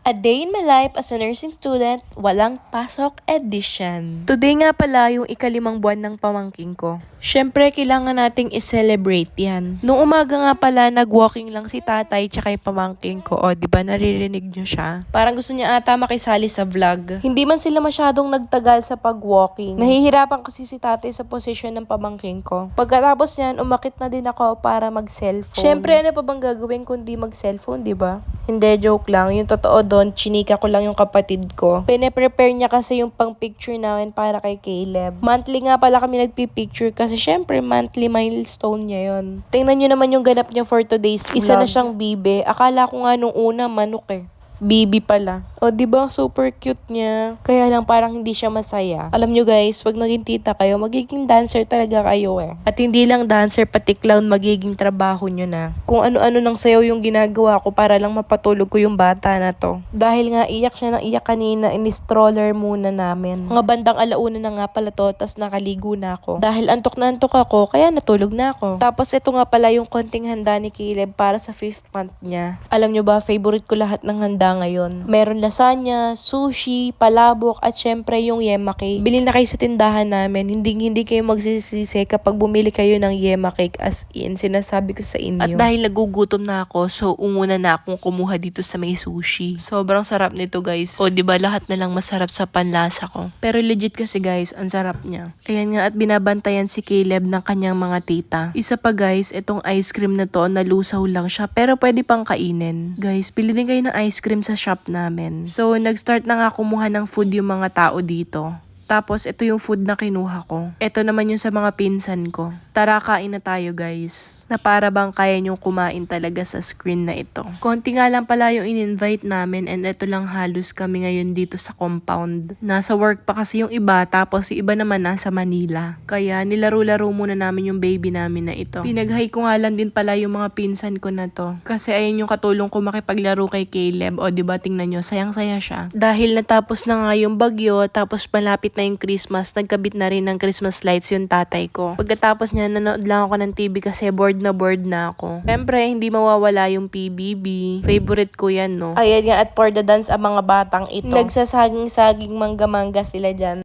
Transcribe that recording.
A Day in My Life as a Nursing Student, Walang Pasok Edition. Today nga pala yung ikalimang buwan ng pamangking ko. Syempre, kailangan nating i-celebrate yan. Noong umaga nga pala, nag-walking lang si tatay tsaka yung pamangking ko. O, diba naririnig nyo siya? Parang gusto niya ata makisali sa vlog. Hindi man sila masyadong nagtagal sa pag-walking. Nahihirapan kasi si tatay sa posisyon ng pamangking ko. Pagkatapos yan, umakit na din ako para mag-cellphone. Syempre, ano pa bang gagawin kundi mag-cellphone, diba? Hindi, joke lang. Yung totoo doon, chinika ko lang yung kapatid ko. Pine-prepare niya kasi yung pang-picture namin para kay Caleb. Monthly nga pala kami nagpi-picture kasi syempre monthly milestone niya yon. Tingnan nyo naman yung ganap niya for today's vlog. Isa na siyang bibe. Akala ko nga nung una manok eh. Bibi pala. O, diba? Super cute niya. Kaya lang parang hindi siya masaya. Alam nyo guys, wag naging tita kayo, magiging dancer talaga kayo eh. At hindi lang dancer, pati clown magiging trabaho nyo na. Kung ano-ano nang sayaw yung ginagawa ko para lang mapatulog ko yung bata na to. Dahil nga iyak siya ng iyak kanina, in-stroller muna namin. Mga bandang alauna na nga pala to, tas nakaligo na ako. Dahil antok na antok ako, kaya natulog na ako. Tapos ito nga pala yung konting handa ni Caleb para sa 5th month niya. Alam nyo ba, favorite ko lahat ng handa ngayon. Meron lasagna, sushi, palabok, at syempre yung yema cake. Bili na kayo sa tindahan namin. Hindi kayo magsisisi kapag bumili kayo ng yema cake, as in, sinasabi ko sa inyo. At dahil nagugutom na ako, so umuna na akong kumuha dito sa may sushi. Sobrang sarap nito guys. O diba lahat na lang masarap sa panlasa ko. Pero legit kasi guys, ang sarap niya. Ayan nga at binabantayan si Caleb ng kanyang mga tita. Isa pa guys, itong ice cream na to, nalusaw lang siya pero pwede pang kainin. Guys, pili din kayo ng ice cream sa shop namin. So, nag-start na nga kumuha ng food yung mga tao dito. Tapos, ito yung food na kinuha ko. Ito naman yung sa mga pinsan ko. Tara, kain na tayo guys. Na para bang kaya nyong kumain talaga sa screen na ito. Konti nga lang pala yung in-invite namin and ito lang halos kami ngayon dito sa compound. Nasa work pa kasi yung iba, tapos yung iba naman nasa Manila. Kaya nilaro-laro muna namin yung baby namin na ito. Pinag-hi ko nga lang din pala yung mga pinsan ko na to. Kasi ayun yung katulong ko makipaglaro kay Caleb. O diba tingnan nyo, sayang-saya siya. Dahil natapos na nga yung bagyo, tapos malapit na yung Christmas, nagkabit na rin ng Christmas lights yung tatay ko. Pagkatapos niya, nanood lang ako ng TV kasi bored na ako. Siyempre, hindi mawawala yung PBB. Favorite ko yan, no? Ayan nga, at for the dance, ang mga batang ito. Nagsasaging-saging mangga-mangga sila dyan.